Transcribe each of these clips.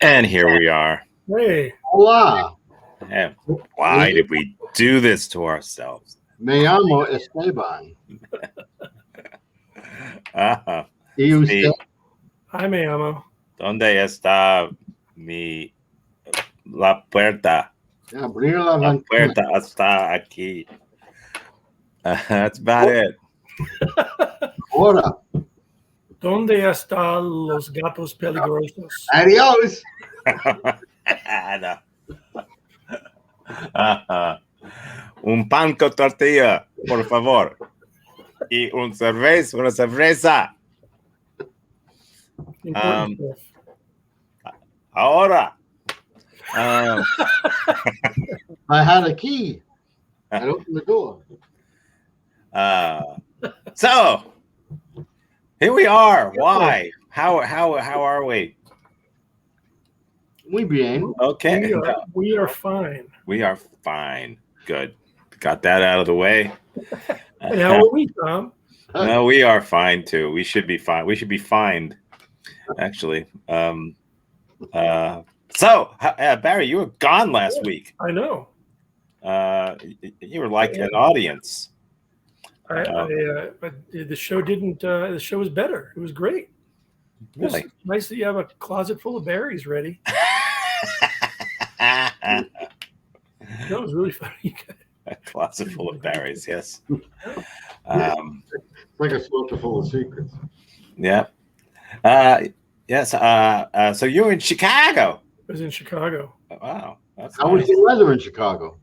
And here we are. Hey, Hola, And why did we do this to ourselves? me llamo Esteban. ¿Y usted? Sí. hi, Mayamo. ¿Dónde está la puerta? Abrir la La ventana. puerta está aquí. That's about it. Ahora. ¿Dónde están los gatos peligrosos? Adiós. No. Un pan con tortilla, por favor. Y una cerveza. Important stuff. Ahora. I had a key. I opened the door. So here we are. Why? How are we? Muy bien. Okay. We are fine. We are fine. Good. Got that out of the way. And how are we, Tom? No, we are fine too. We should be fine. We should be fined, actually. So Barry, you were gone last week. I know. You were like an audience. The show didn't. The show was better. It was great. Really? It's nice that you have a closet full of berries ready. That was really funny. A closet full of berries. Yes. Like a shelter full of secrets. Yeah. Yes. So you're in Chicago. I was in Chicago. Wow. That's How was nice. the weather in Chicago?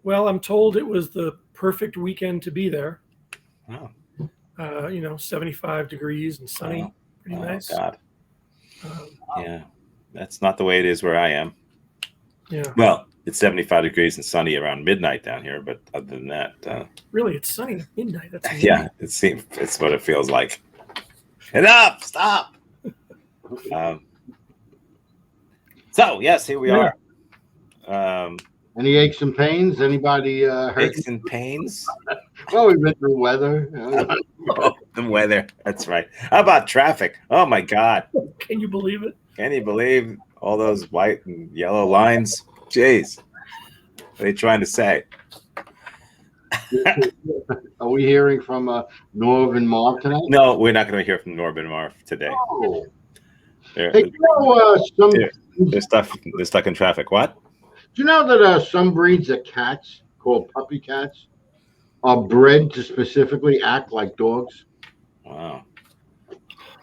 Well, I'm told it was the perfect weekend to be there. Oh. 75 degrees and sunny. Oh. Pretty Oh, nice. God. Yeah. That's not the way it is where I am. Yeah. Well, it's 75 degrees and sunny around midnight down here, but other than that, Really, it's sunny at midnight. That's amazing. yeah, it's what it feels like. Enough! Stop! So yes, here we are. Any aches and pains? Anybody hurt? Aches and pains. Well, we've been through weather. Oh, the weather. That's right. How about traffic? Oh my God! Can you believe it? Can you believe all those white and yellow lines? Jeez, what are they trying to say? Are we hearing from Norv and Marv tonight? No, we're not going to hear from Norb and Marv today. Oh. They're, Hey, they're stuck in traffic. What? do you know that some breeds of cats, called puppy cats, are bred to specifically act like dogs? Wow.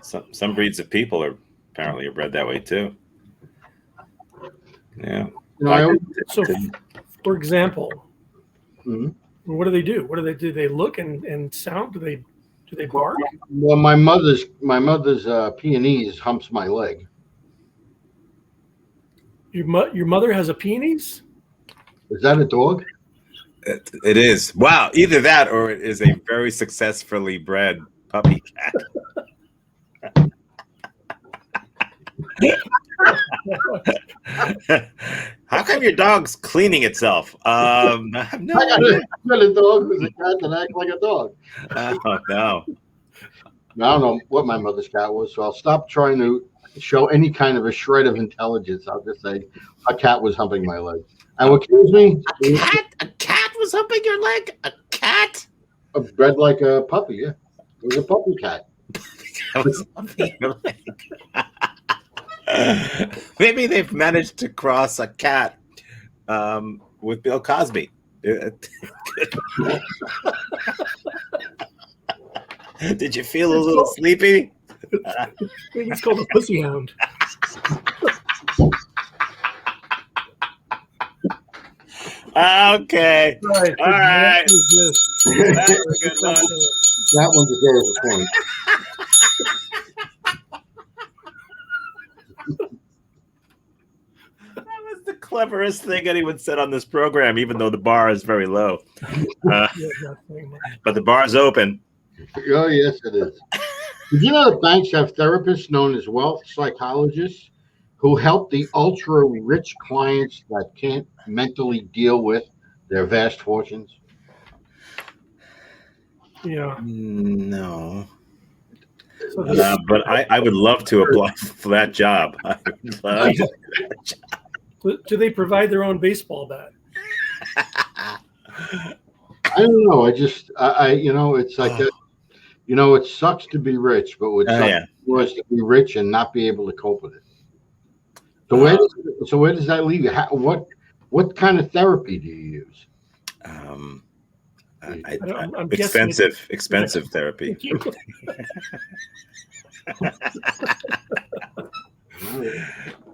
Some breeds of people are apparently bred that way too. Yeah. So, for example, Mhm. what do they do? What do they do? They look and sound. Do they bark? Well, my mother's peonies humps my leg. Your mother has a peonies? Is that a dog? It is. Wow. Either that or it is a very successfully bred puppy cat. How come your dog's cleaning itself? No. I got a dog who's a cat that acts like a dog. Oh, no. I don't know what my mother's cat was, so I'll stop trying to show any kind of a shred of intelligence. I'll just say a cat was humping my leg. And excuse me, A cat was humping your leg? A cat? bred like a puppy. Yeah, it was a puppy cat. That was humping your leg. Maybe they've managed to cross a cat with Bill Cosby. Did you feel a little sleepy? Maybe it's called a pussy hound. Okay. Right. All right. What is this? That was a good one. That one deserves a point. That was the cleverest thing anyone said on this program, even though the bar is very low. Yeah, not saying much. But the bar's open. Oh, yes, it is. Did you know that banks have therapists known as wealth psychologists who help the ultra rich clients that can't mentally deal with their vast fortunes? Yeah. No. But I would love to apply for that job. I would love Do they provide their own baseball bat? I don't know. I it's like that. It sucks to be rich, but what sucks was to be rich and not be able to cope with it. So where does that leave you? What kind of therapy do you use? I'm Expensive therapy.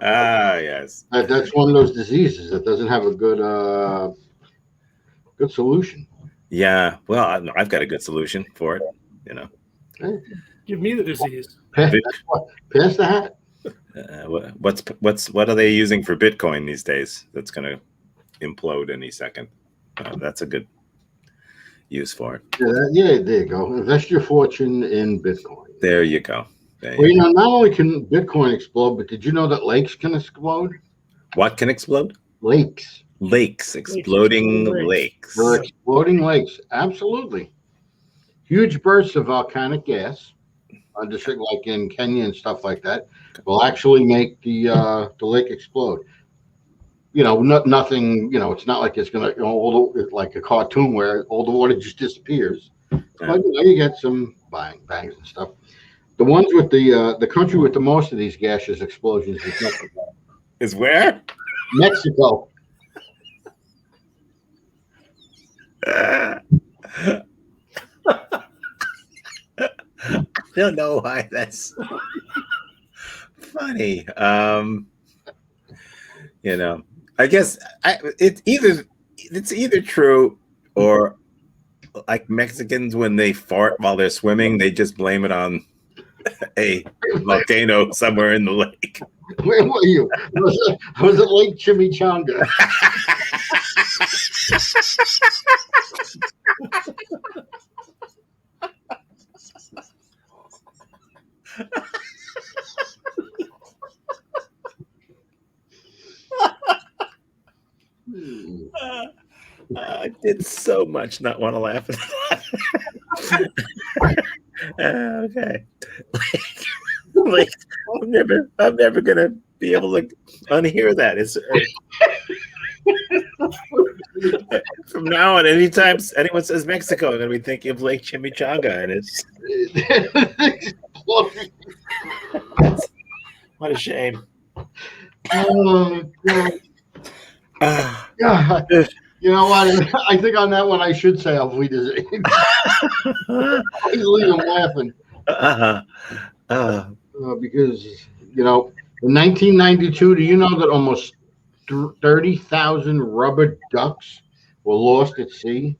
Yes. That's one of those diseases that doesn't have a good solution. Yeah. Well, I've got a good solution for it. Hey, Give me the disease. pass the hat. What are they using for Bitcoin these days? That's going to implode any second. That's a good use for it. Yeah, there you go. Invest your fortune in Bitcoin. There you go. Not only can Bitcoin explode, but did you know that lakes can explode? What can explode? Lakes. Exploding lakes. They're exploding lakes. Absolutely. Huge bursts of volcanic gas, just like in Kenya and stuff like that, will actually make the lake explode. Nothing. It's not like it's gonna like a cartoon where all the water just disappears. But you get some bangs and stuff. The ones with the country with the most of these gaseous explosions is Mexico. Is where? Mexico. I don't know why that's funny. I guess it's either true or like Mexicans when they fart while they're swimming, they just blame it on a volcano somewhere in the lake. Where were you? Was it Lake Chimichanga? I did so much not want to laugh at that. Okay. Like, I'm never gonna be able to unhear that. It's from now on, anytime anyone says Mexico, I'm gonna be thinking of Lake Chimichanga, and it's what a shame. Oh, God. God. You know what? I think on that one I should say I'll lead his I leave him laughing. Because, in 1992, do you know that almost 30,000 rubber ducks were lost at sea?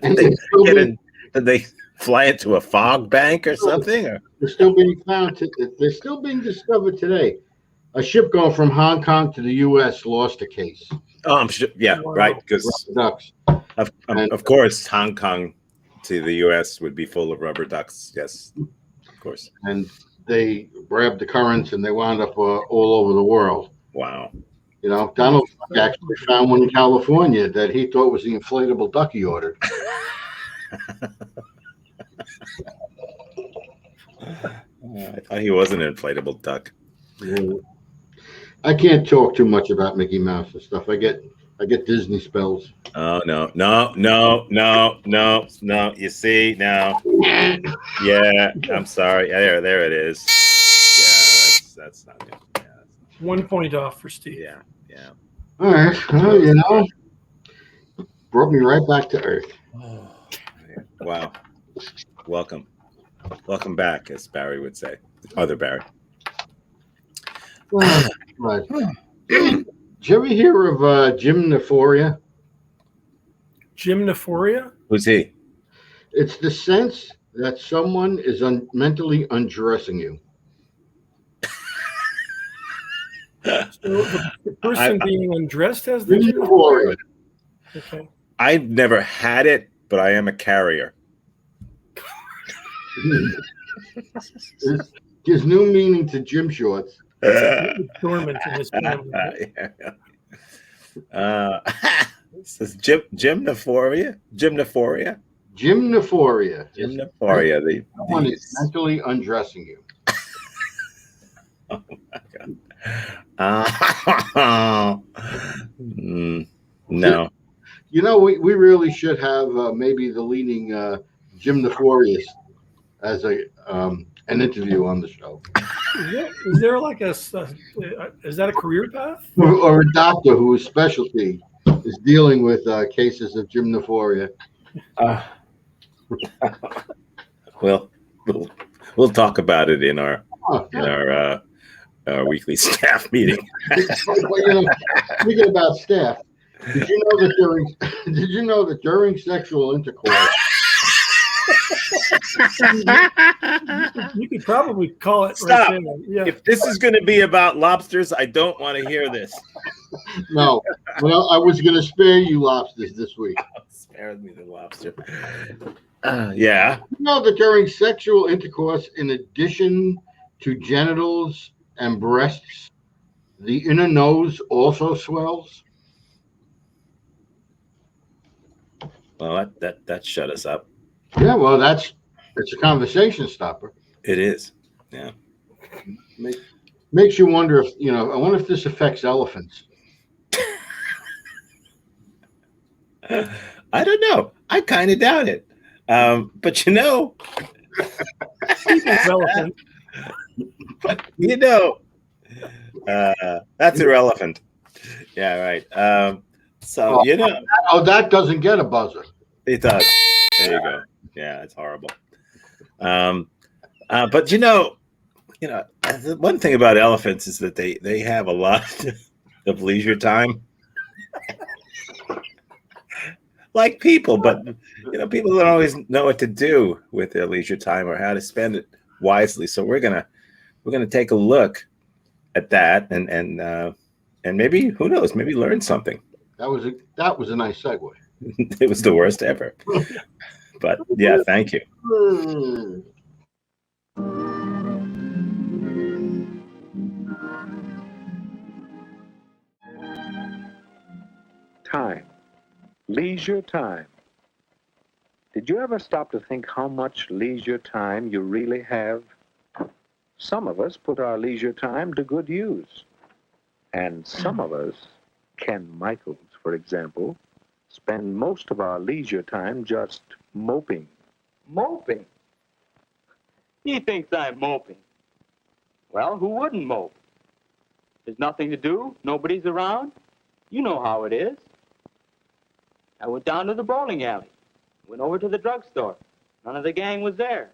Did they fly into a fog bank or something? Or? They're still being found. They're still being discovered today. A ship going from Hong Kong to the U.S. lost a case. Oh, I'm sure. Yeah, right. Because ducks. Of course, Hong Kong to the U.S. would be full of rubber ducks. Yes, of course. And they grabbed the currents and they wound up all over the world. Wow. Donald Trump actually found one in California that he thought was the inflatable duck he ordered. I thought he was an inflatable duck. Yeah. I can't talk too much about Mickey Mouse and stuff. I get Disney spells. Oh no. You see now. Yeah, I'm sorry. There it is. Yeah, that's not good. Yeah, 1 point off for Steve. Yeah. All right. Well, brought me right back to earth. Oh, wow. Welcome back, as Barry would say. Other Barry. Right. Did you ever hear of gymnophoria? Gymnophoria? Who's he? It's the sense that someone is mentally undressing you. So the person being undressed has the gymnophoria. Okay. I've never had it, but I am a carrier. It gives new meaning to gym shorts. Dormant in his family. This is gymnophoria. Gymnophoria. Gymnophoria. Gymnophoria. Someone is mentally undressing you. Oh my God. No. You know, we really should have maybe the leading gymnophoriast as an interview on the show. Is there like is that a career path? Or a doctor whose specialty is dealing with cases of gymnophoria. Uh, well, we'll talk about it in our weekly staff meeting. Well, speaking about staff, did you know that during sexual intercourse, you could probably call it. Stop. Right there. Yeah. If this is going to be about lobsters, I don't want to hear this. No, well, I was going to spare you lobsters this week. Spare me the lobster. Yeah. You know that during sexual intercourse, in addition to genitals and breasts, the inner nose also swells. Well, that shut us up. Yeah, well, it's a conversation stopper. It is. Yeah. Makes you wonder if I wonder if this affects elephants. I don't know. I kind of doubt it. But relevant. But that's irrelevant. Yeah, right. So that doesn't get a buzzer. It does. There you go. Yeah, it's horrible. But the one thing about elephants is that they have a lot of leisure time. Like people, but people don't always know what to do with their leisure time or how to spend it wisely. So we're gonna take a look at that and maybe, who knows, maybe learn something. That was a nice segue. It was the worst ever. But yeah, thank you. Time. Leisure time. Did you ever stop to think how much leisure time you really have? Some of us put our leisure time to good use. And some of us, Ken Michaels, for example, spend most of our leisure time just moping. Moping? He thinks I'm moping. Well, who wouldn't mope? There's nothing to do, nobody's around. You know how it is. I went down to the bowling alley, went over to the drugstore. None of the gang was there.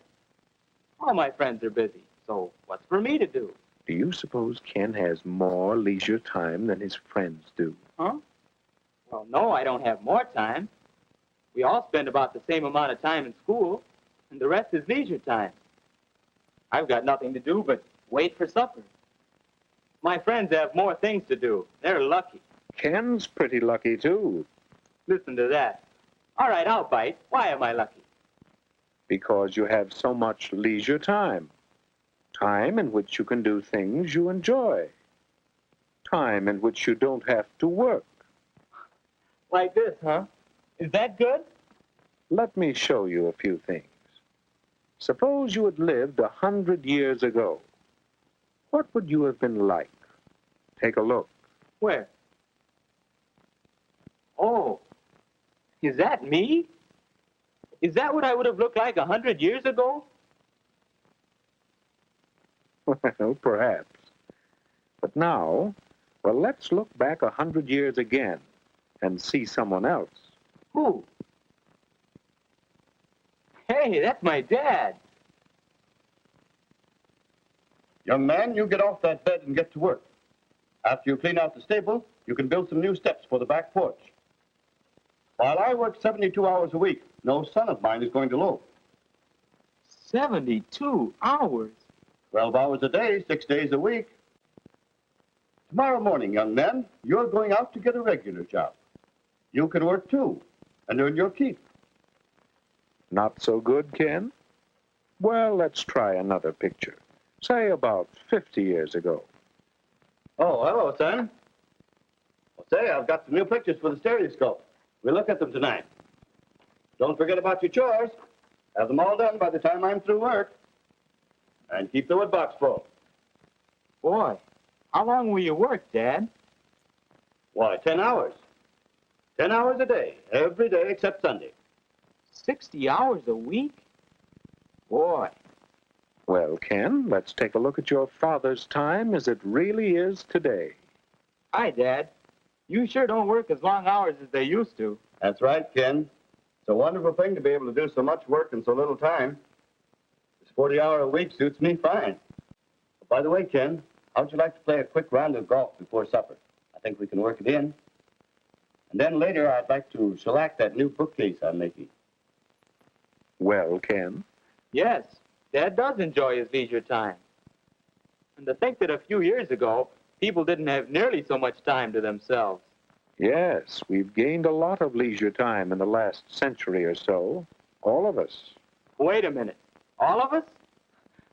All my friends are busy, so what's for me to do? Do you suppose Ken has more leisure time than his friends do? Huh? Well, no, I don't have more time. We all spend about the same amount of time in school, and the rest is leisure time. I've got nothing to do but wait for supper. My friends have more things to do. They're lucky. Ken's pretty lucky, too. Listen to that. All right, I'll bite. Why am I lucky? Because you have so much leisure time. Time in which you can do things you enjoy. Time in which you don't have to work. Like this, huh? Is that good? Let me show you a few things. Suppose you had lived 100 years ago. What would you have been like? Take a look. Where? Oh, is that me? Is that what I would have looked like 100 years ago? Well, perhaps. But now, well, let's look back 100 years again and see someone else. Who? Hey, that's my dad. Young man, you get off that bed and get to work. After you clean out the stable, you can build some new steps for the back porch. While I work 72 hours a week, no son of mine is going to loaf. 72 hours? 12 hours a day, 6 days a week. Tomorrow morning, young men, you're going out to get a regular job. You can work too and earn your keep. Not so good, Ken? Well, let's try another picture. Say about 50 years ago. Oh, hello, son. Well, say, I've got some new pictures for the stereoscope. We'll look at them tonight. Don't forget about your chores. Have them all done by the time I'm through work. And keep the wood box full. Boy, how long will you work, Dad? Why, 10 hours. 10 hours a day, every day except Sunday. 60 hours a week? Boy. Well, Ken, let's take a look at your father's time as it really is today. Hi, Dad. You sure don't work as long hours as they used to. That's right, Ken. It's a wonderful thing to be able to do so much work in so little time. This 40-hour week suits me fine. By the way, Ken, how'd you like to play a quick round of golf before supper? I think we can work it in. And then later, I'd like to shellac that new bookcase I'm making. Well, Ken? Yes, Dad does enjoy his leisure time. And to think that a few years ago, people didn't have nearly so much time to themselves. Yes, we've gained a lot of leisure time in the last century or so. All of us. Wait a minute. All of us?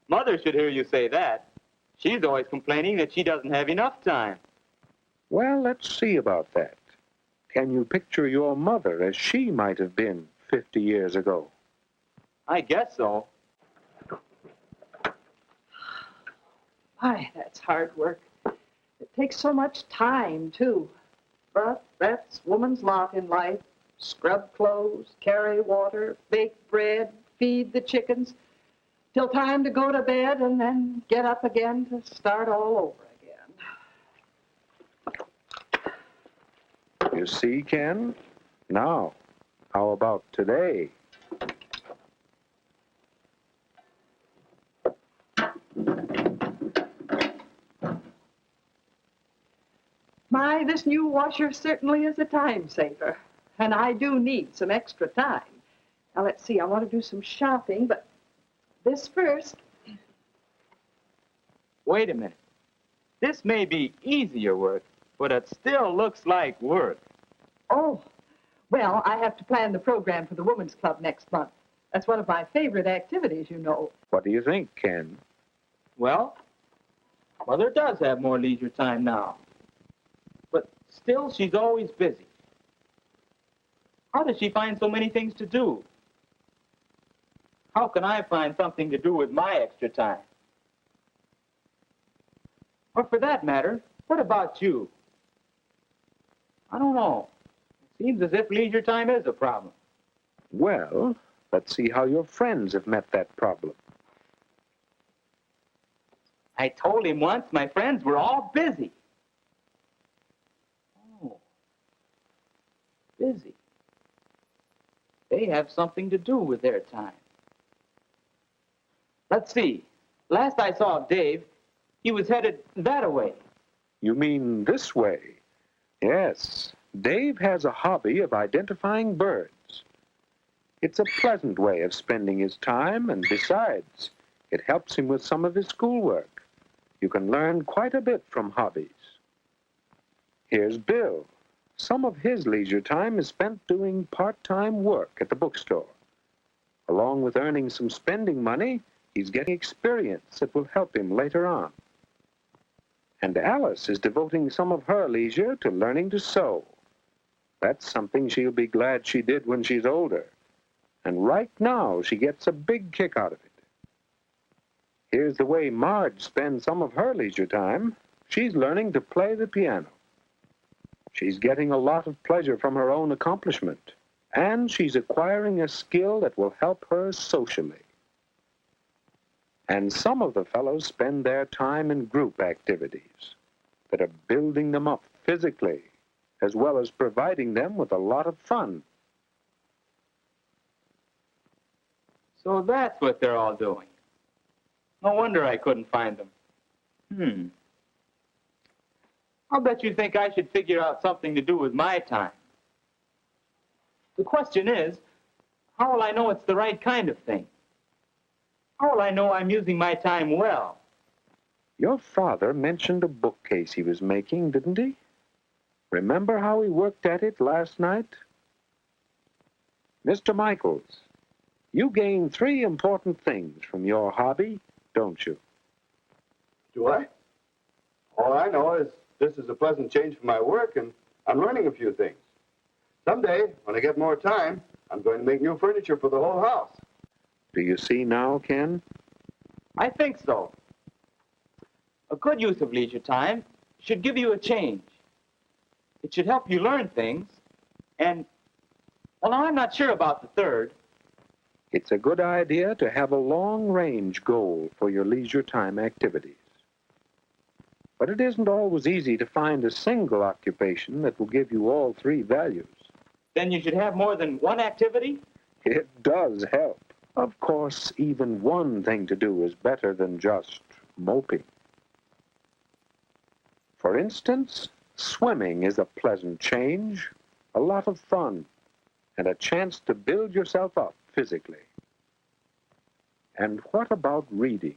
Mother should hear you say that. She's always complaining that she doesn't have enough time. Well, let's see about that. Can you picture your mother as she might have been 50 years ago? I guess so. My, that's hard work. It takes so much time, too. But that's woman's lot in life. Scrub clothes, carry water, bake bread, feed the chickens, till time to go to bed and then get up again to start all over again. You see, Ken? Now, how about today? My, this new washer certainly is a time saver. And I do need some extra time. Now, let's see, I want to do some shopping, but this first. Wait a minute. This may be easier work, but it still looks like work. Oh, well, I have to plan the program for the Women's Club next month. That's one of my favorite activities, you know. What do you think, Ken? Well, Mother does have more leisure time now. But still, she's always busy. How does she find so many things to do? How can I find something to do with my extra time? Or for that matter, what about you? I don't know. It seems as if leisure time is a problem. Well, let's see how your friends have met that problem. I told him once my friends were all busy. Oh, busy. They have something to do with their time. Let's see. Last I saw Dave, he was headed that-a-way. You mean this way? Yes. Dave has a hobby of identifying birds. It's a pleasant way of spending his time, and besides, it helps him with some of his schoolwork. You can learn quite a bit from hobbies. Here's Bill. Some of his leisure time is spent doing part-time work at the bookstore. Along with earning some spending money, he's getting experience that will help him later on. And Alice is devoting some of her leisure to learning to sew. That's something she'll be glad she did when she's older. And right now, she gets a big kick out of it. Here's the way Marge spends some of her leisure time. She's learning to play the piano. She's getting a lot of pleasure from her own accomplishment, and she's acquiring a skill that will help her socially. And some of the fellows spend their time in group activities that are building them up physically, as well as providing them with a lot of fun. So that's what they're all doing. No wonder I couldn't find them. I'll bet you think I should figure out something to do with my time. The question is, how will I know it's the right kind of thing? How will I know I'm using my time well? Your father mentioned a bookcase he was making, didn't he? Remember how he worked at it last night? Mr. Michaels, you gain 3 important things from your hobby, don't you? Do I? All I know is this is a pleasant change from my work, and I'm learning a few things. Someday, when I get more time, I'm going to make new furniture for the whole house. Do you see now, Ken? I think so. A good use of leisure time should give you a change. It should help you learn things. And, well, now I'm not sure about the third. It's a good idea to have a long-range goal for your leisure time activities. But it isn't always easy to find a single occupation that will give you all three values. Then you should have more than one activity? It does help. Of course, even one thing to do is better than just moping. For instance, swimming is a pleasant change, a lot of fun, and a chance to build yourself up physically. And what about reading?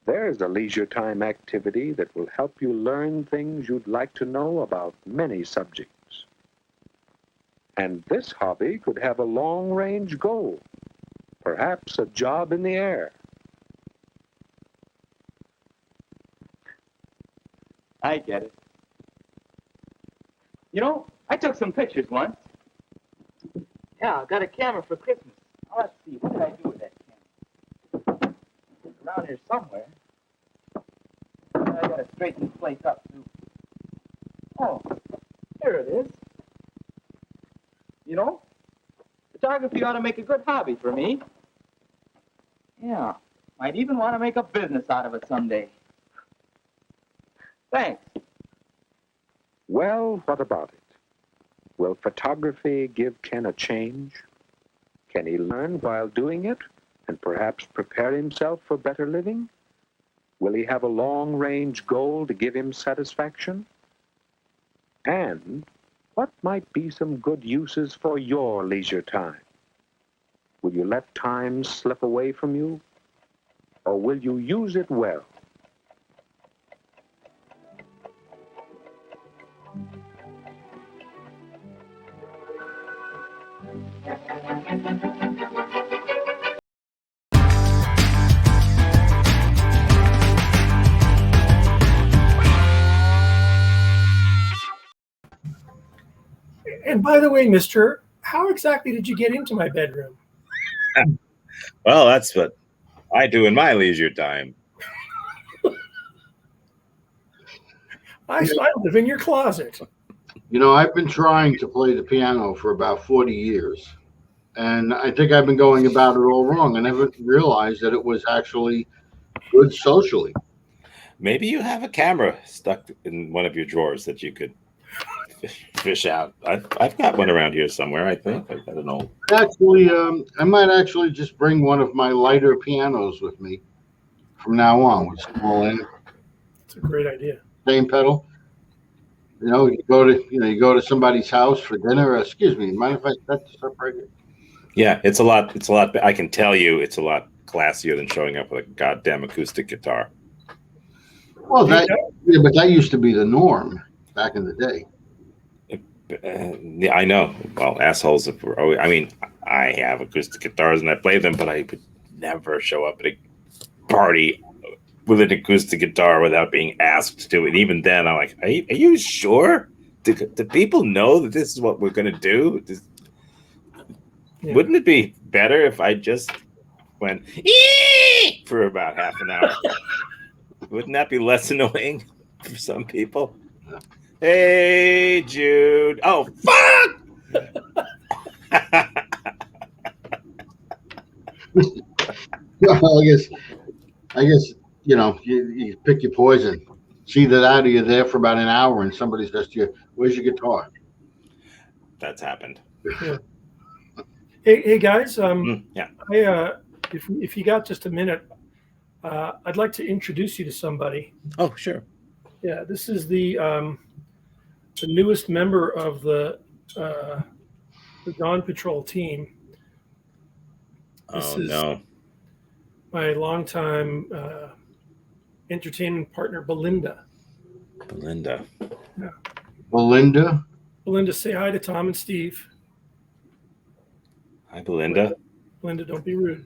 There's a leisure time activity that will help you learn things you'd like to know about many subjects. And this hobby could have a long-range goal, perhaps a job in the air. I get it. You know, I took some pictures once. Yeah, I got a camera for Christmas. Now, let's see, what did I do with that camera? It's around here somewhere. I gotta straighten this place up, too. Oh, here it is. You know, photography ought to make a good hobby for me. Yeah, might even want to make a business out of it someday. Thanks. Well, what about it? Will photography give Ken a change? Can he learn while doing it and perhaps prepare himself for better living? Will he have a long-range goal to give him satisfaction? And what might be some good uses for your leisure time? Will you let time slip away from you? Or will you use it well? And by the way, mister, how exactly did you get into my bedroom? Well, that's what I do in my leisure time. I live in your closet. You know, I've been trying to play the piano for about 40 years. And I think I've been going about it all wrong. I never realized that it was actually good socially. Maybe you have a camera stuck in one of your drawers that you could fish out. I've got one around here somewhere, I think. I don't know. Actually, I might actually just bring one of my lighter pianos with me from now on with small end, It's a great idea. same pedal. You go to somebody's house for dinner. Excuse me, mind if I set this up right here? Yeah, it's a lot. I can tell you, it's a lot classier than showing up with a goddamn acoustic guitar. Well, but that used to be the norm back in the day. Yeah, I know. Well, assholes. I mean, I have acoustic guitars and I play them, but I would never show up at a party with an acoustic guitar without being asked to. And even then, I'm like, are you sure? Do people know that this is what we're going to do? Yeah. Wouldn't it be better if I just went "Ee!" for about half an hour? Wouldn't that be less annoying for some people? Hey, Jude. Oh, fuck! Well, I guess you pick your poison. See that out of you there for about an hour, and somebody says to you, "Where's your guitar?" That's happened. Yeah. Hey guys. Yeah. If you got just a minute, I'd like to introduce you to somebody. Oh, sure. Yeah, this is the newest member of the Dawn Patrol team. This is no. my longtime entertainment partner, Belinda. Belinda. Yeah. Belinda. Belinda, say hi to Tom and Steve. Hi, Belinda. Belinda, don't be rude.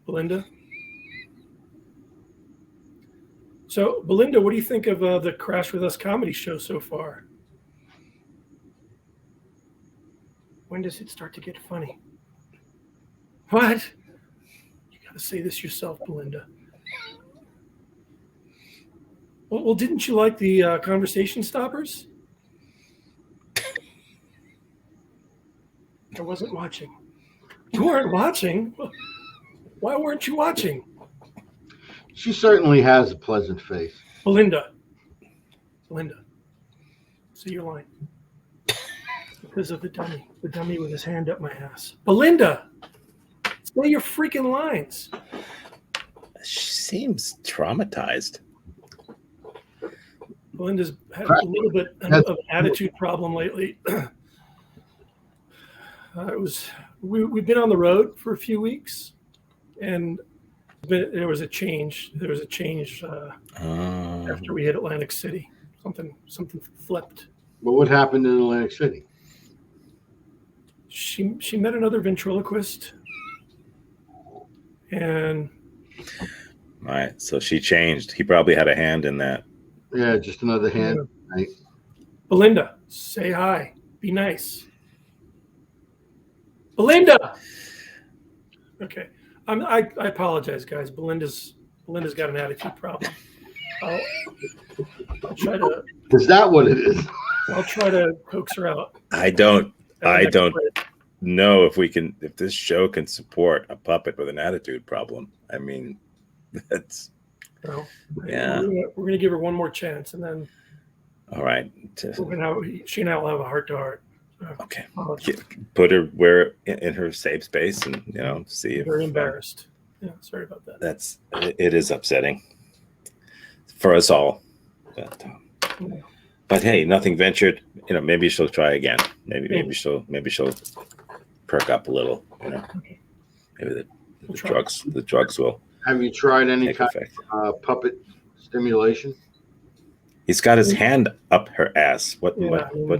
Belinda. So, Belinda, what do you think of the Crash With Us comedy show so far? When does it start to get funny? What? You got to say this yourself, Belinda. Well, didn't you like the conversation stoppers? I wasn't watching. You weren't watching? Why weren't you watching? She certainly has a pleasant face. Belinda, say your line. Because of the dummy with his hand up my ass. Belinda, say your freaking lines. She seems traumatized. Belinda's had a little bit of an attitude problem lately. We've been on the road for a few weeks, and there was a change. There was a change after we hit Atlantic City. Something flipped. But what happened in Atlantic City? She met another ventriloquist, and All right, so she changed. He probably had a hand in that. Yeah, just another hand. Yeah. Right? Belinda, say hi. Be nice. Belinda. Okay, I apologize, guys. Belinda's got an attitude problem. I'll try to. Is that what it is? I'll try to coax her out. I don't know if this show can support a puppet with an attitude problem. I mean, that's No, yeah. We're gonna give her one more chance, and then All right. she and I will have a heart-to-heart. Okay. Put her where in her safe space, and see if Very embarrassed. Yeah, sorry about that. It is upsetting for us all. But hey, nothing ventured. Maybe she'll try again. Maybe she'll perk up a little. Maybe the drugs will. Have you tried any take kind effect. of puppet stimulation? He's got his hand up her ass. What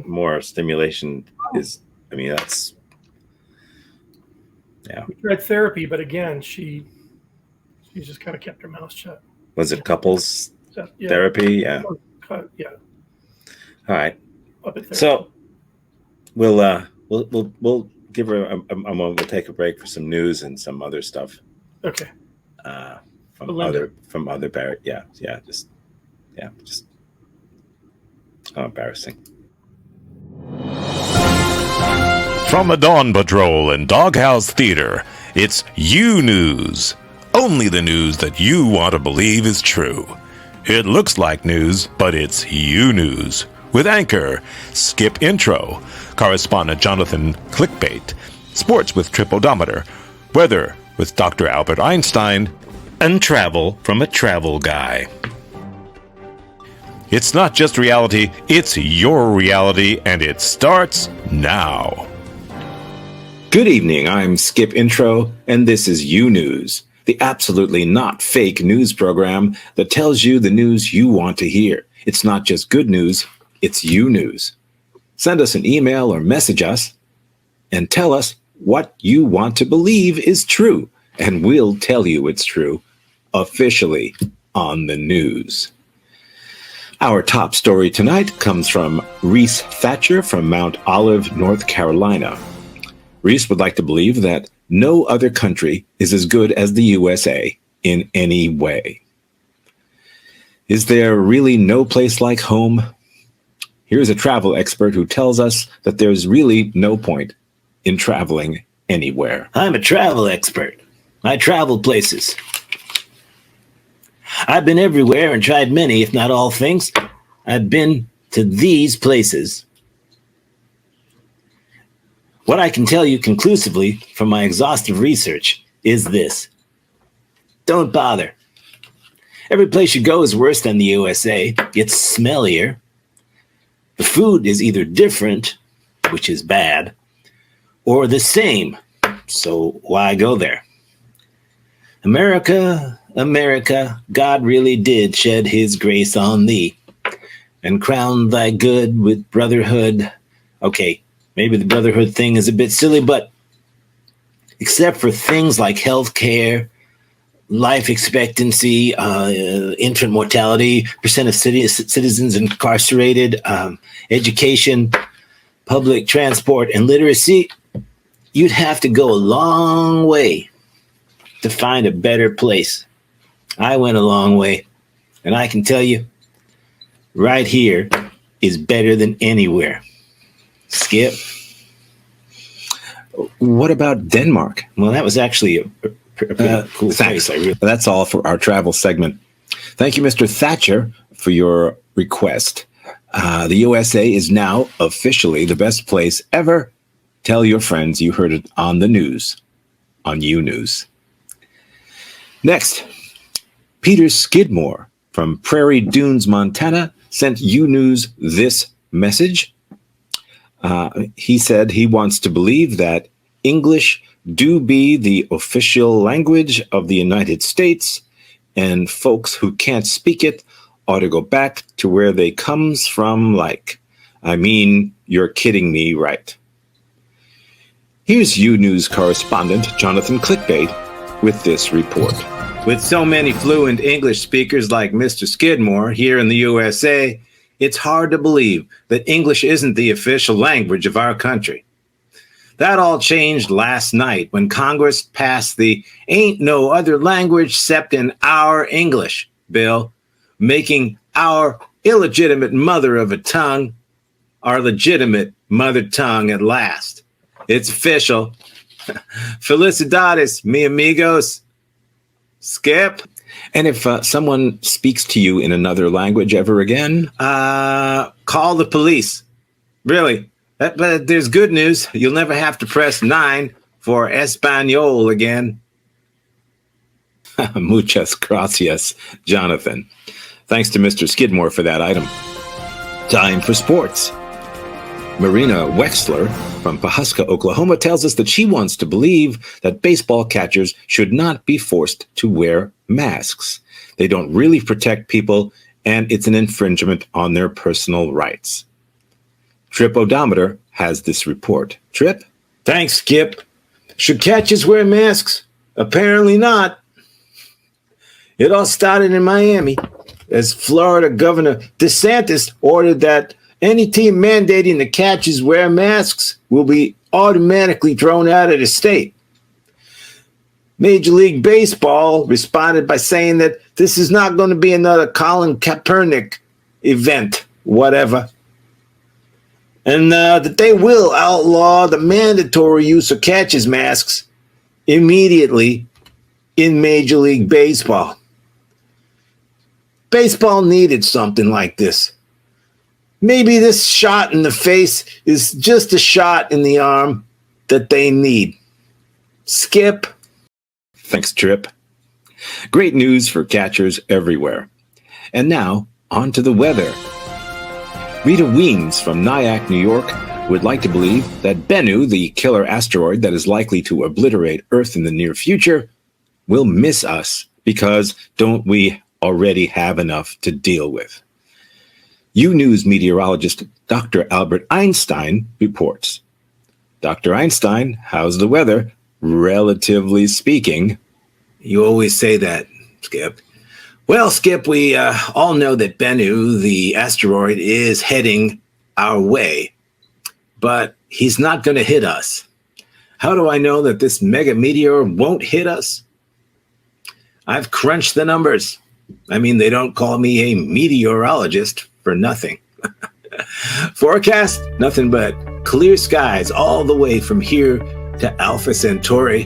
more stimulation is? I mean, that's We tried therapy, but again, she just kind of kept her mouth shut. Was it couples Yeah. therapy? Yeah. Yeah. All right. Puppet therapy. So we'll give her a moment. We'll take a break for some news and some other stuff. Okay. From Belinda. other Barrett. Just how embarrassing. From the Dawn Patrol and Doghouse Theater, it's You News. Only the news that you want to believe is true. It looks like news, but it's You News. With anchor Skip Intro, correspondent Jonathan Clickbait, sports with Tripodometer, weather with Dr. Albert Einstein, and travel from a travel guy. It's not just reality, it's your reality, and it starts now. Good evening, I'm Skip Intro, and this is You News, the absolutely not fake news program that tells you the news you want to hear. It's not just good news, it's You News. Send us an email or message us and tell us what you want to believe is true, and we'll tell you it's true officially on the news. Our top story tonight comes from Reese Thatcher from Mount Olive, North Carolina. Reese would like to believe that no other country is as good as the USA in any way. Is there really no place like home? Here's a travel expert who tells us that there's really no point in traveling anywhere. I'm a travel expert. I travel places. I've been everywhere and tried many, if not all things. I've been to these places. What I can tell you conclusively from my exhaustive research is this. Don't bother. Every place you go is worse than the USA. It's smellier. The food is either different, which is bad, or the same. So why go there? America, America, God really did shed his grace on thee and crown thy good with brotherhood. Okay, maybe the brotherhood thing is a bit silly, but except for things like healthcare, life expectancy, infant mortality, percent of citizens incarcerated, education, public transport, and literacy, you'd have to go a long way to find a better place. I went a long way, and I can tell you, right here is better than anywhere. Skip. What about Denmark? Well, that was actually a pretty cool Thanks. place. That's all for our travel segment. Thank you, Mr. Thatcher, for your request. The USA is now officially the best place ever. Tell your friends you heard it on the news, on U News. Next, Peter Skidmore from Prairie Dunes, Montana, sent U News this message. He said he wants to believe that English do be the official language of the United States, and folks who can't speak it ought to go back to where they comes from, like, I mean, you're kidding me, right? Here's U News correspondent Jonathan Clickbait with this report. With so many fluent English speakers like Mr. Skidmore here in the USA, it's hard to believe that English isn't the official language of our country. That all changed last night when Congress passed the Ain't No Other Language Except in Our English bill, making our illegitimate mother of a tongue our legitimate mother tongue at last. It's official. Felicidades, mi amigos. Skip. And if someone speaks to you in another language ever again, call the police. Really. But there's good news. You'll never have to press 9 for Espanol again. Muchas gracias, Jonathan. Thanks to Mr. Skidmore for that item. Time for sports. Marina Wexler from Pahuska, Oklahoma, tells us that she wants to believe that baseball catchers should not be forced to wear masks. They don't really protect people, and it's an infringement on their personal rights. Trip Odometer has this report. Trip? Thanks, Skip. Should catchers wear masks? Apparently not. It all started in Miami, as Florida Governor DeSantis ordered that any team mandating the catchers wear masks will be automatically thrown out of the state. Major League Baseball responded by saying that this is not going to be another Colin Kaepernick event, whatever. And that they will outlaw the mandatory use of catcher's masks immediately in Major League Baseball. Baseball needed something like this. Maybe this shot in the face is just a shot in the arm that they need. Skip. Thanks, Trip. Great news for catchers everywhere. And now, on to the weather. Rita Weems from Nyack, New York, would like to believe that Bennu, the killer asteroid that is likely to obliterate Earth in the near future, will miss us because don't we already have enough to deal with? U News meteorologist Dr. Albert Einstein reports. Dr. Einstein, how's the weather? Relatively speaking. You always say that, Skip. Well, Skip, we all know that Bennu, the asteroid, is heading our way, but he's not going to hit us. How do I know that this mega meteor won't hit us? I've crunched the numbers. I mean, they don't call me a meteorologist for nothing. Forecast, nothing but clear skies all the way from here to Alpha Centauri,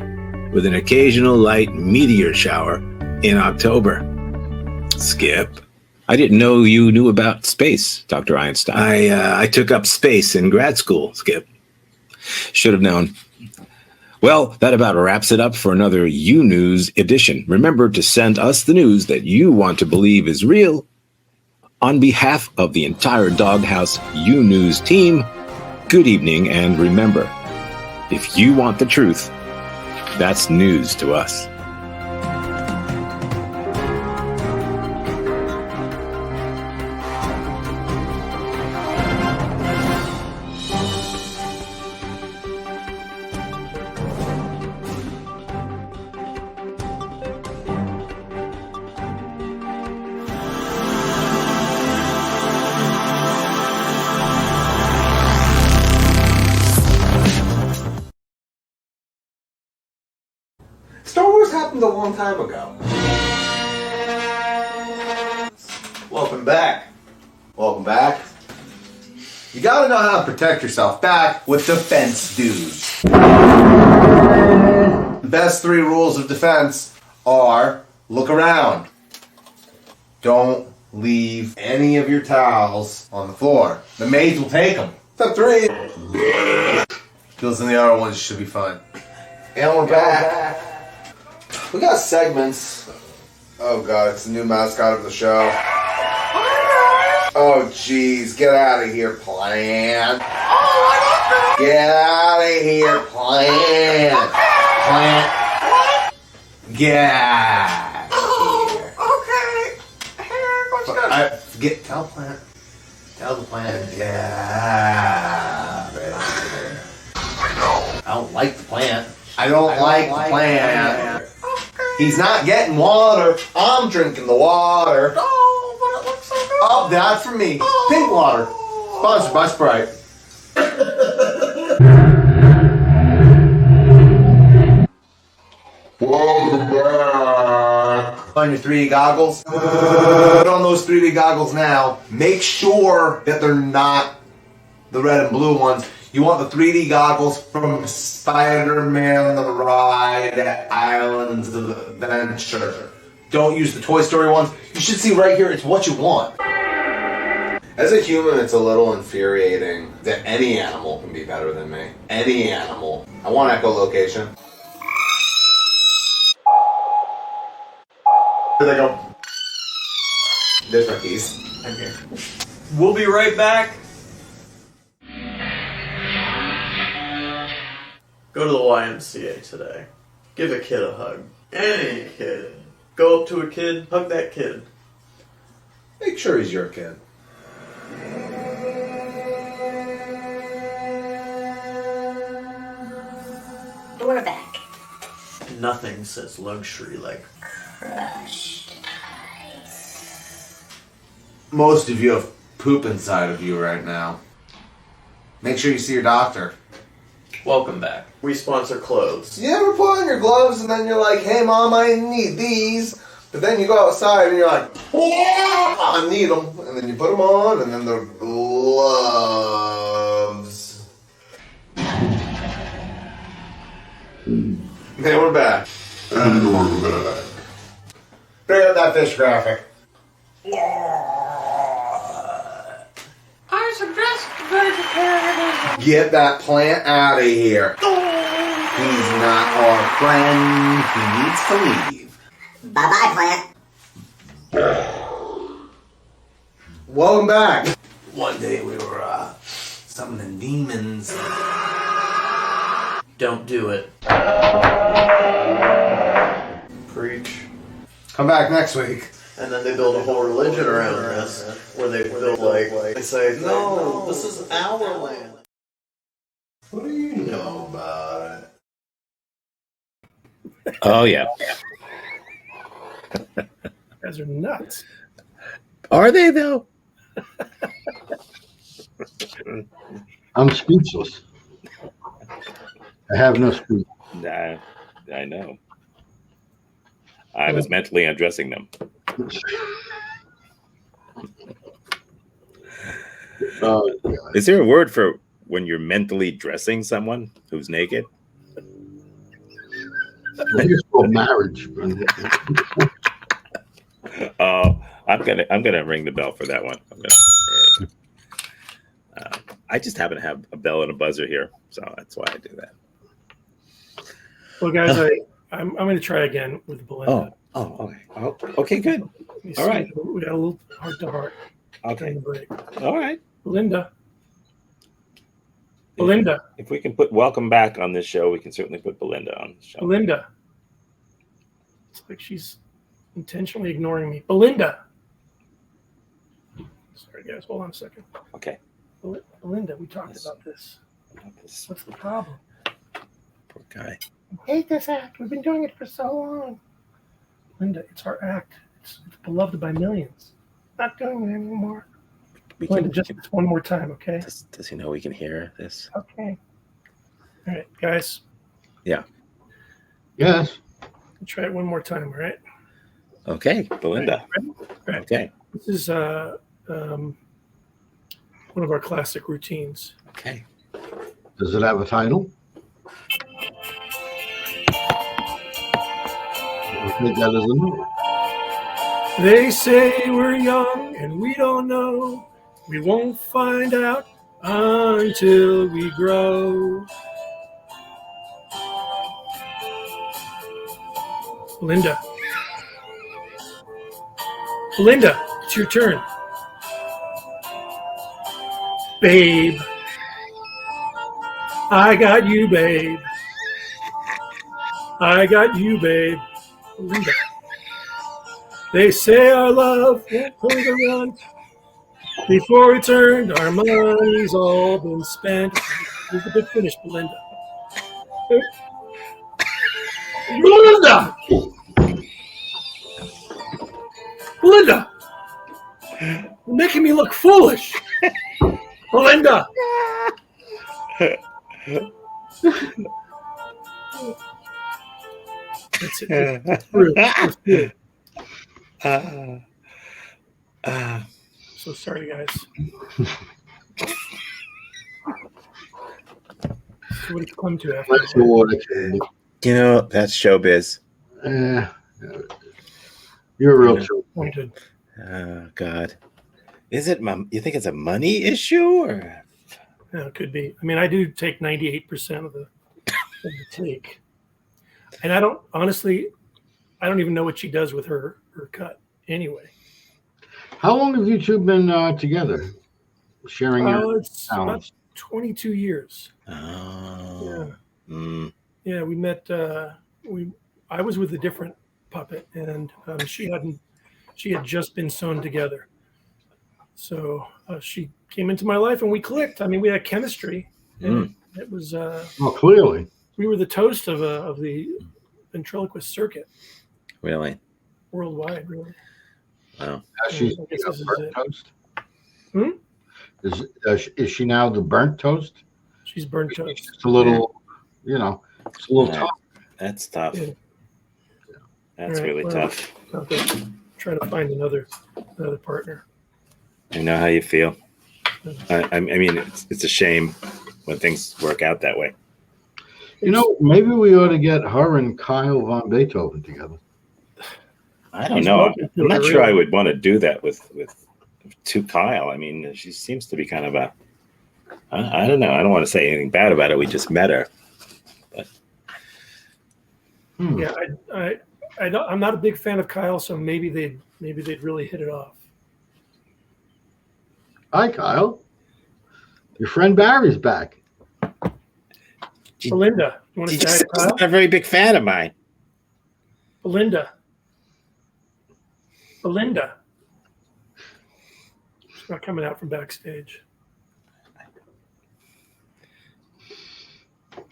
with an occasional light meteor shower in October. Skip. I didn't know you knew about space, Dr. Einstein. I took up space in grad school, Skip. Should have known. Well, that about wraps it up for another U News edition. Remember to send us the news that you want to believe is real. On behalf of the entire Doghouse U News team, good evening, and remember, if you want the truth, that's news to us. a long time ago. Welcome back. Welcome back. You gotta know how to protect yourself. Back with defense dudes. The best 3 rules of defense are look around. Don't leave any of your towels on the floor. The maids will take them. Step 3. Kills in the other ones should be fun. And we're back. We got segments. Oh god, it's the new mascot of the show. Oh jeez, get out of here, Plant. Get out of here, Plant. Plant. Get out of here. Okay. Tell Plant. Tell the Plant. Get out of here. I don't like the Plant. I don't like the Plant. He's not getting water. I'm drinking the water. Oh, but it looks so good. Oh, that's for me. Pink water. Sponsored by Sprite. Welcome back. On your 3D goggles. Put on those 3D goggles now. Make sure that they're not the red and blue ones. You want the 3D goggles from Spider-Man the Ride at Islands of Adventure. Don't use the Toy Story ones. You should see right here, it's what you want. As a human, it's a little infuriating that any animal can be better than me. Any animal. I want echolocation. Here they go. There's my keys. Okay. We'll be right back. Go to the YMCA today. Give a kid a hug. Any kid. Go up to a kid, hug that kid. Make sure he's your kid. We're back. Nothing says luxury like Crushed ice. Most of you have poop inside of you right now. Make sure you see your doctor. Welcome back. We sponsor clothes. You ever put on your gloves and then you're like, hey mom, I need these. But then you go outside and you're like, yeah, I need them. And then you put them on and then they're gloves. Man, we're back. And we're back. Bring up that fish graphic. I suggest vegetarianism. Get that plant out of here. He's not our friend. He needs to leave. Bye-bye, plant. Welcome back. One day we were summoning demons. Don't do it. Preach. Come back next week. And then they build a whole religion around this, where they build they say, no, this is our land. What do you know about it? Oh, yeah. You guys are nuts. Are they, though? I'm speechless. I have no speech. Nah, I know. I was mentally undressing them. Is there a word for when you're mentally dressing someone who's naked? It's called marriage. Oh, I'm gonna ring the bell for that one. I just happen to have a bell and a buzzer here, so that's why I do that. Well, guys, I'm going to try again with Belinda. Okay. Oh, okay, good. All right. We got a little heart to heart. Okay. Break. All right. Belinda. If we can put welcome back on this show, we can certainly put Belinda on the show. Belinda. It's like she's intentionally ignoring me. Belinda. Sorry, guys. Hold on a second. Okay. Belinda, we talked about this. What's the problem? Poor guy. I hate this act. We've been doing it for so long. Linda, it's our act. It's beloved by millions. Not doing it anymore. Linda, just one more time, okay? Does he know we can hear this? Okay. All right, guys. Yeah. Yes. try it one more time, all right? Okay, Belinda. All right. Okay. This is one of our classic routines. Okay. Does it have a title? I think that is a no. They say we're young and we don't know. We won't find out until we grow. Linda. Linda, it's your turn. Babe. I got you, babe. I got you, babe. Linda. They say our love won't hold around. Before it's earned, our money's all been spent. Here's the big finish, Belinda. Belinda! Belinda! You're making me look foolish. Belinda! That's it. It's through. It's through. So sorry, guys. So what did you come to after? That's the water candy. You know, that's showbiz. You're a real true. Pointed. Oh God. Is it you think it's a money issue or Yeah, it could be. I mean, I do take 98% of the take. And I don't even know what she does with her cut anyway. How long have you two been together? Sharing your It's about talents? 22 years. Oh. Yeah. Mm. Yeah, we met. I was with a different puppet, and she had just been sewn together. So she came into my life, and we clicked. I mean, we had chemistry, and it was. Well, clearly, we were the toast of the ventriloquist circuit Really? worldwide. Really. Wow. she's I guess this is burnt it. toast. Hmm? Is she now the burnt toast? She's burnt toast. It's a little, it's a little Yeah. tough. That's tough. Yeah. That's All right, really well, tough. I'll have to try to find another partner. I know how you feel. I mean, it's a shame when things work out that way. Maybe we ought to get her and Kyle von Beethoven together. I don't He's know. welcome to I'm not it, sure I really. would want to do that with Kyle. I mean, she seems to be kind of I don't know. I don't want to say anything bad about it. We just met her. But Yeah, I'm not a big fan of Kyle, so maybe they'd really hit it off. Hi, Kyle. Your friend Barry's back. Belinda, you want to she say hi just to she's Kyle? not a very big fan of mine. Belinda. She's not coming out from backstage.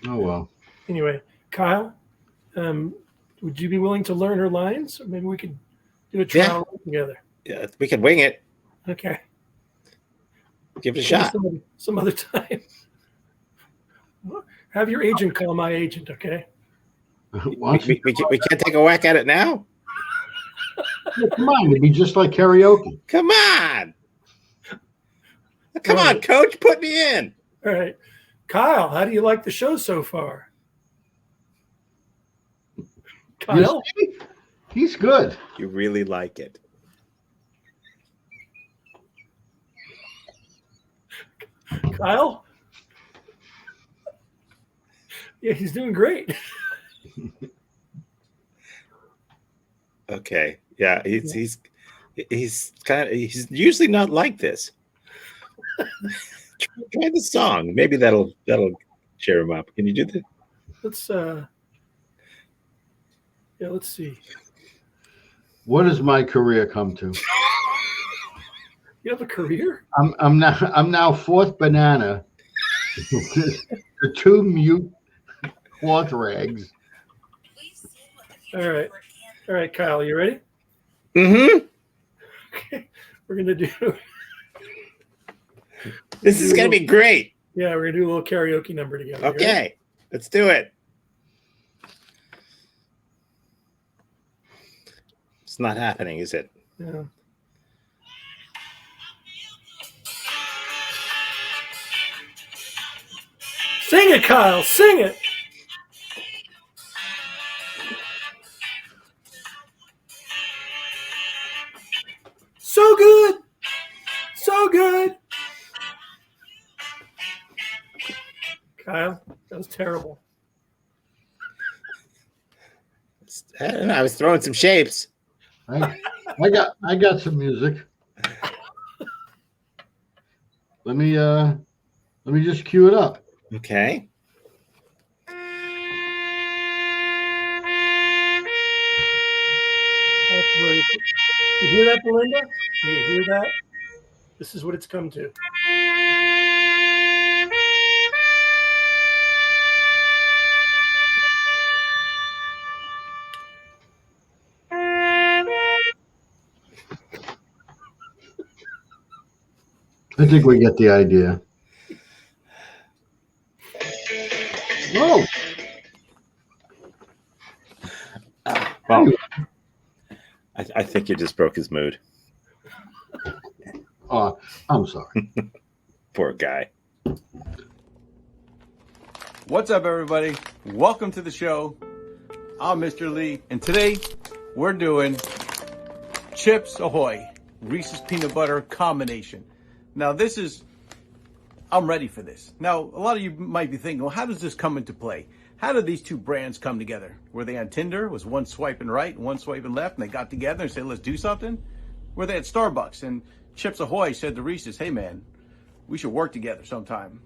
Oh, well. Anyway, Kyle, would you be willing to learn her lines? Or maybe we could do a trial together. Yeah, we could wing it. Okay. Give it a shot. Some other time. Have your agent call my agent, okay? Why don't you- We can't take a whack at it now. Come on, it'd be just like karaoke. Come on. Come All on, right. coach. Put me in. All right. Kyle, how do you like the show so far? Kyle? You see? He's good. You really like it. Kyle? Yeah, he's doing great. Okay. Yeah, he's usually not like this. Try the song. Maybe that'll cheer him up. Can you do that? Let's see. What does my career come to? You have a career? I'm now fourth banana to two mute cloth rags. All right, Kyle, you ready? Mm-hmm. Okay. We're gonna do This is gonna be great. Yeah, we're gonna do a little karaoke number together. You ready? Okay, let's do it. It's not happening, is it? Yeah. Sing it, Kyle. Sing it. So good. So good. Kyle, that was terrible. I don't know. I was throwing some shapes. I got some music. Let me just cue it up. Okay. You hear that, Belinda? Do you hear that? This is what it's come to. I think we get the idea. Whoa. Well, I think you just broke his mood. Oh, I'm sorry. Poor guy. What's up, everybody? Welcome to the show. I'm Mr. Lee, and today we're doing Chips Ahoy Reese's Peanut Butter combination. Now, I'm ready for this. Now, a lot of you might be thinking, well, how does this come into play? How did these two brands come together? Were they on Tinder? Was one swiping right and one swiping left, and they got together and said, let's do something? Were they at Starbucks and Chips Ahoy said to Reese's, hey man, we should work together sometime?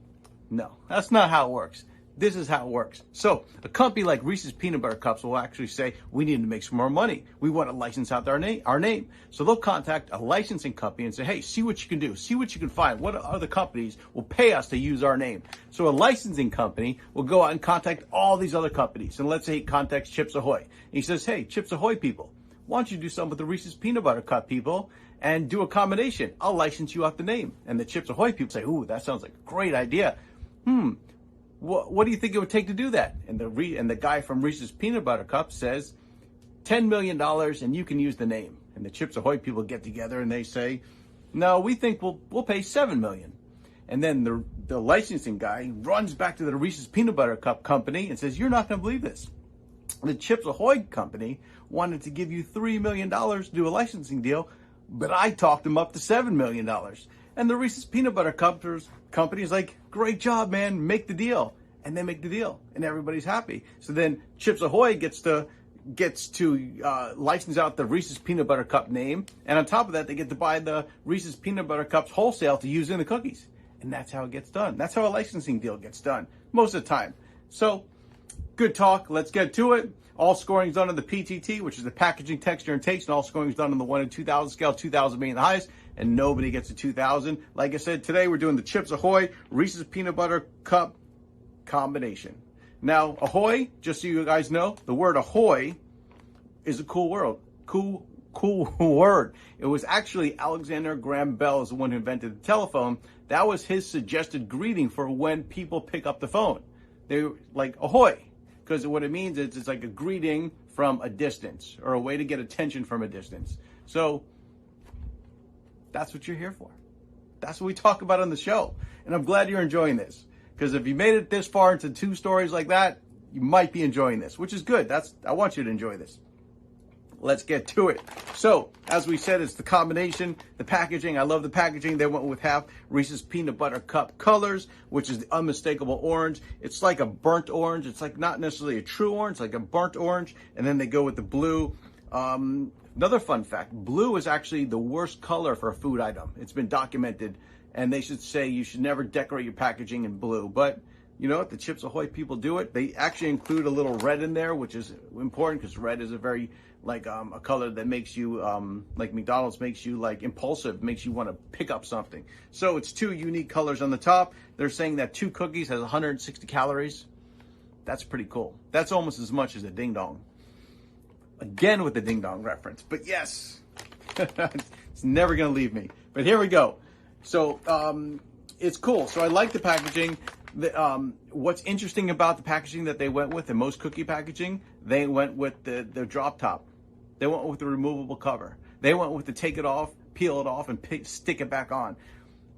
No, that's not how it works. This is how it works. So a company like Reese's Peanut Butter Cups will actually say, we need to make some more money. We want to license out our name. So they'll contact a licensing company and say, hey, see what you can do. See what you can find. What other companies will pay us to use our name? So a licensing company will go out and contact all these other companies. And let's say he contacts Chips Ahoy. And he says, hey, Chips Ahoy people, why don't you do something with the Reese's Peanut Butter Cup people and do a combination? I'll license you out the name. And the Chips Ahoy people say, ooh, that sounds like a great idea. What do you think it would take to do that? And the guy from Reese's Peanut Butter Cup says, $10 million and you can use the name. And the Chips Ahoy people get together and they say, no, we think we'll pay $7 million. And then the licensing guy runs back to the Reese's Peanut Butter Cup company and says, you're not going to believe this. The Chips Ahoy company wanted to give you $3 million to do a licensing deal, but I talked them up to $7 million. And the Reese's Peanut Butter company is like, great job, man, make the deal. And they make the deal, and everybody's happy. So then Chips Ahoy gets to license out the Reese's Peanut Butter Cup name, and on top of that, they get to buy the Reese's Peanut Butter Cups wholesale to use in the cookies. And that's how it gets done. That's how a licensing deal gets done most of the time. So, good talk. Let's get to it. All scoring is done on the PTT, which is the packaging, texture, and taste, and all scoring is done on the 1 to 2,000 scale, 2,000 being the highest, and nobody gets a 2,000. Like I said, today we're doing the Chips Ahoy Reese's Peanut Butter Cup combination. Now, ahoy, just so you guys know, the word ahoy is a cool word. Cool word. It was actually Alexander Graham Bell is the one who invented the telephone. That was his suggested greeting for when people pick up the phone. They're like, ahoy, because what it means is it's like a greeting from a distance or a way to get attention from a distance. So that's what you're here for. That's what we talk about on the show. And I'm glad you're enjoying this. Because if you made it this far into two stories like that, you might be enjoying this, which is good. I want you to enjoy this. Let's get to it. So, as we said, it's the combination, the packaging. I love the packaging. They went with half Reese's Peanut Butter Cup colors, which is the unmistakable orange. It's like a burnt orange. It's like not necessarily a true orange, like a burnt orange. And then they go with the blue. Another fun fact, blue is actually the worst color for a food item. It's been documented. And they should say you should never decorate your packaging in blue. But you know what? The Chips Ahoy people do it. They actually include a little red in there, which is important because red is a very, a color that makes you, like McDonald's makes you, impulsive, makes you want to pick up something. So it's two unique colors on the top. They're saying that 2 cookies has 160 calories. That's pretty cool. That's almost as much as a Ding Dong. Again with the Ding Dong reference. But yes, it's never going to leave me. But here we go. So it's cool. So I like the packaging. What's interesting about the packaging that they went with, and most cookie packaging, they went with the drop top. They went with the removable cover. They went with the take it off, peel it off, and stick it back on.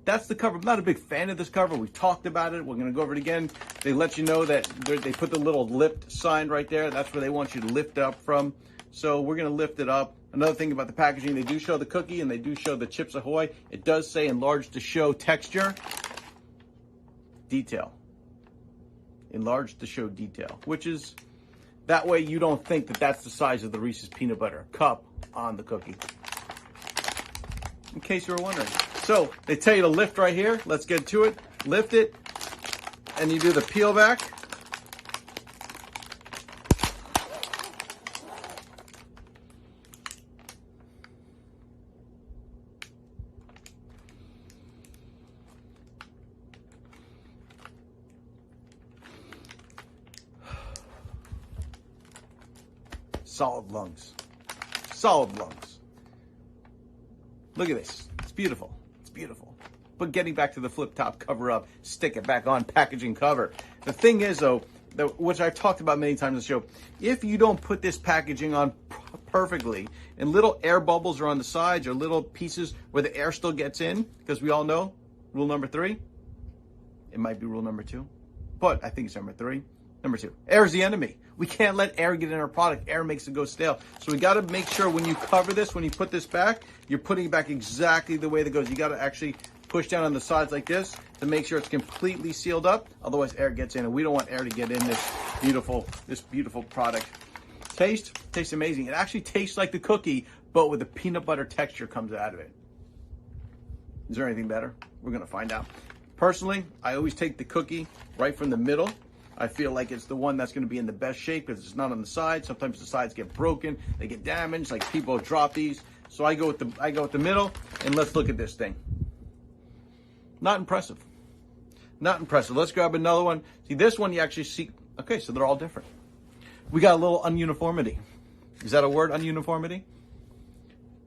That's the cover. I'm not a big fan of this cover. We've talked about it. We're going to go over it again. They let you know that they put the little lift sign right there. That's where they want you to lift up from. So we're going to lift it up. Another thing about the packaging, they do show the cookie and they do show the Chips Ahoy. It does say enlarged to show texture, detail. Enlarged to show detail, which is, that way you don't think that that's the size of the Reese's peanut butter cup on the cookie. In case you were wondering. So they tell you to lift right here. Let's get to it. Lift it, and you do the peel back. Solid lungs. Solid lungs. Look at this. It's beautiful. It's beautiful. But getting back to the flip top, cover up, stick it back on, packaging cover. The thing is, though, which I've talked about many times on the show, if you don't put this packaging on perfectly, and little air bubbles are on the sides or little pieces where the air still gets in, because we all know, rule number 3, it might be rule number 2, but I think it's number 3. Number 2, air is the enemy. We can't let air get in our product. Air makes it go stale. So we got to make sure when you cover this, when you put this back, you're putting it back exactly the way that goes. You got to actually push down on the sides like this to make sure it's completely sealed up. Otherwise, air gets in, and we don't want air to get in this beautiful product. Tastes amazing. It actually tastes like the cookie, but with the peanut butter texture comes out of it. Is there anything better? We're going to find out. Personally, I always take the cookie right from the middle. I feel like it's the one that's going to be in the best shape because it's not on the side. Sometimes the sides get broken, they get damaged, like people drop these. So I go with the middle, and let's look at this thing. Not impressive. Not impressive. Let's grab another one. See, this one you actually see. Okay, so they're all different. We got a little ununiformity. Is that a word, ununiformity?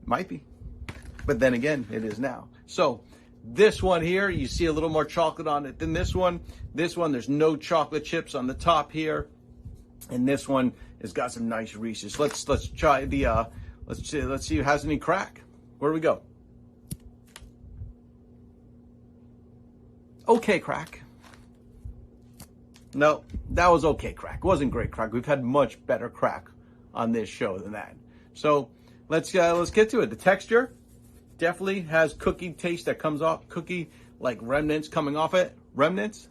Might be. But then again, it is now. So this one here, you see a little more chocolate on it than this one. This one, there's no chocolate chips on the top here. And this one has got some nice Reese's. Let's try the, let's see if it has any crack. Where do we go? Okay crack. No, that was okay crack. It wasn't great crack. We've had much better crack on this show than that. So let's get to it. The texture definitely has cookie taste that comes off, cookie like remnants coming off it. Remnants.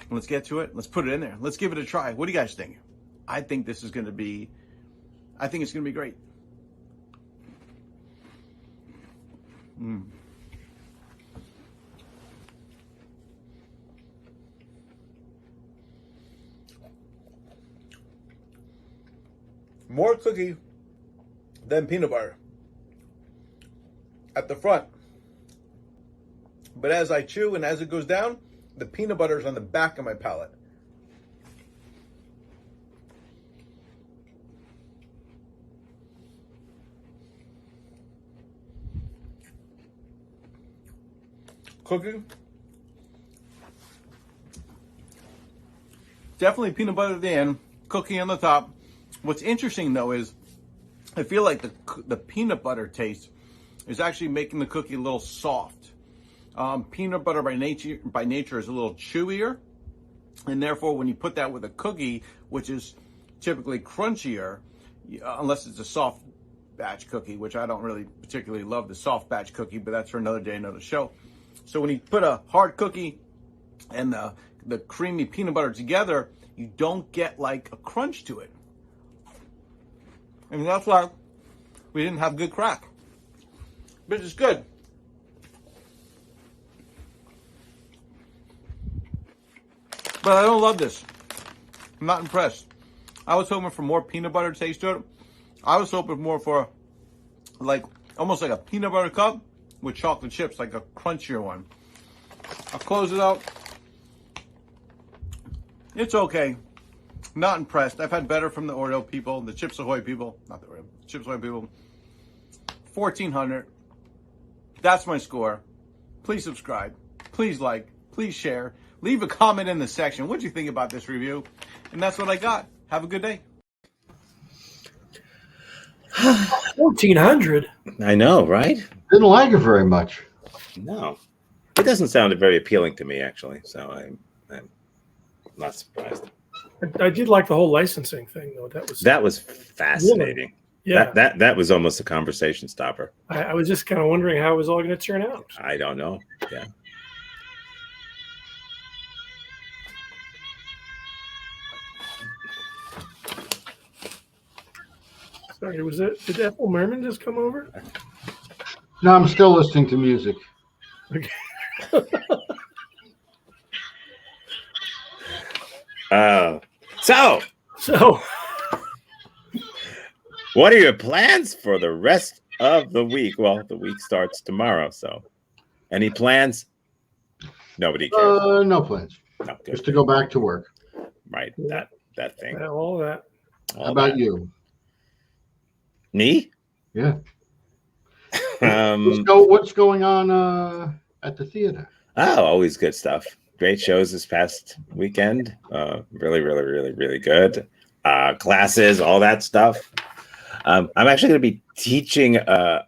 Let's get to it. Let's put it in there. Let's give it a try. What do you guys think? I think this is going to be, I think it's going to be great. More cookie than peanut butter at the front. But as I chew and as it goes down, the peanut butter is on the back of my palate. Cookie. Definitely peanut butter at the end, cookie on the top. What's interesting though is I feel like the peanut butter taste is actually making the cookie a little soft. Peanut butter by nature is a little chewier, and therefore when you put that with a cookie, which is typically crunchier, unless it's a soft batch cookie, which I don't really particularly love the soft batch cookie, but that's for another day, another show. So when you put a hard cookie and the creamy peanut butter together, you don't get like a crunch to it. And that's why we didn't have good crack. But it's good. But I don't love this. I'm not impressed. I was hoping for more peanut butter taste to it. I was hoping more for like almost like a peanut butter cup with chocolate chips, like a crunchier one. I'll close it out. It's okay. Not impressed. I've had better from the Oreo people, the Chips Ahoy people, not the Oreo, Chips Ahoy people. 1,400. That's my score. Please subscribe. Please like. Please share. Leave a comment in the section. What do you think about this review? And that's what I got. Have a good day. $1,400. I know, right? Didn't like it very much. No, it doesn't sound very appealing to me, actually. So I'm not surprised. I did like the whole licensing thing, though. That was fascinating. Yeah. That was almost a conversation stopper. I was just kind of wondering how it was all going to turn out. I don't know. Yeah. Sorry, did Ethel Merman just come over? No, I'm still listening to music. Okay. So, what are your plans for the rest of the week? Well, the week starts tomorrow, so any plans? Nobody cares. No plans. No, just to go back to work. Right, that thing. Yeah, all that. How about you? Me? Yeah. What's going on at the theater? Oh, always good stuff. Great shows this past weekend. Really good. Classes, all that stuff. I'm actually going to be teaching an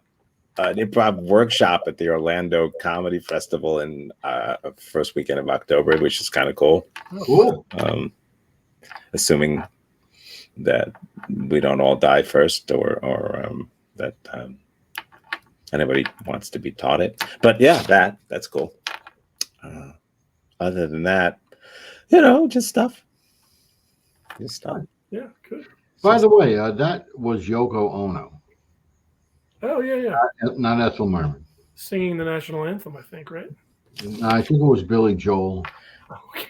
improv workshop at the Orlando Comedy Festival in first weekend of October, which is kind of cool. Cool. Assuming that we don't all die first, or that anybody wants to be taught it. But yeah, that's cool. Other than that, just stuff. Just stuff. Yeah, good. By the way, that was Yoko Ono. Oh, yeah. Not Ethel Merman. Singing the national anthem, I think, right? I think it was Billy Joel. Okay.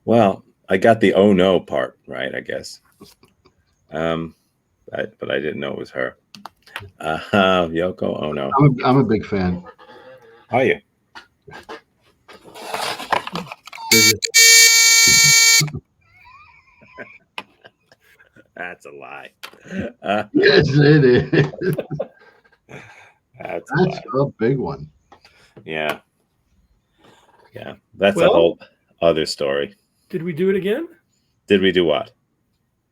Well, I got the "oh no" part right, I guess. But I didn't know it was her. Yoko Ono. I'm a big fan. Are you? That's a lie. Yes, it is. That's a big one. Yeah. That's a whole other story. Did we do it again? Did we do what?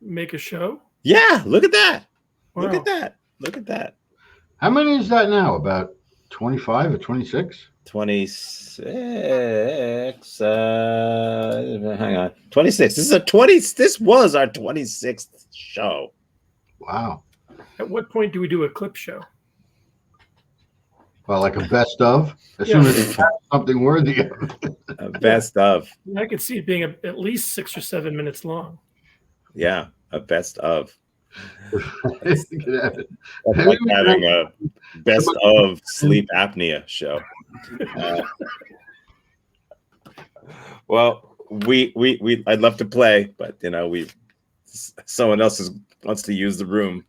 Make a show? Yeah, look at that. Wow. Look at that. How many is that now? About 25 or 26? 26. Hang on. 26. This was our 26th show. Wow. At what point do we do a clip show? Well, like a best of, as soon as it's something worthy of. A best of. I could see it being at least 6 or 7 minutes long. Yeah, a best of. That's like having a best of sleep apnea show. Well, I'd love to play, but someone else wants to use the room.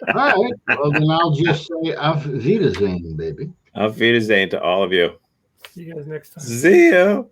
All right. Well, then I'll just say Auf Wiedersehen, baby. Auf Wiedersehen to all of you. See you guys next time. See you.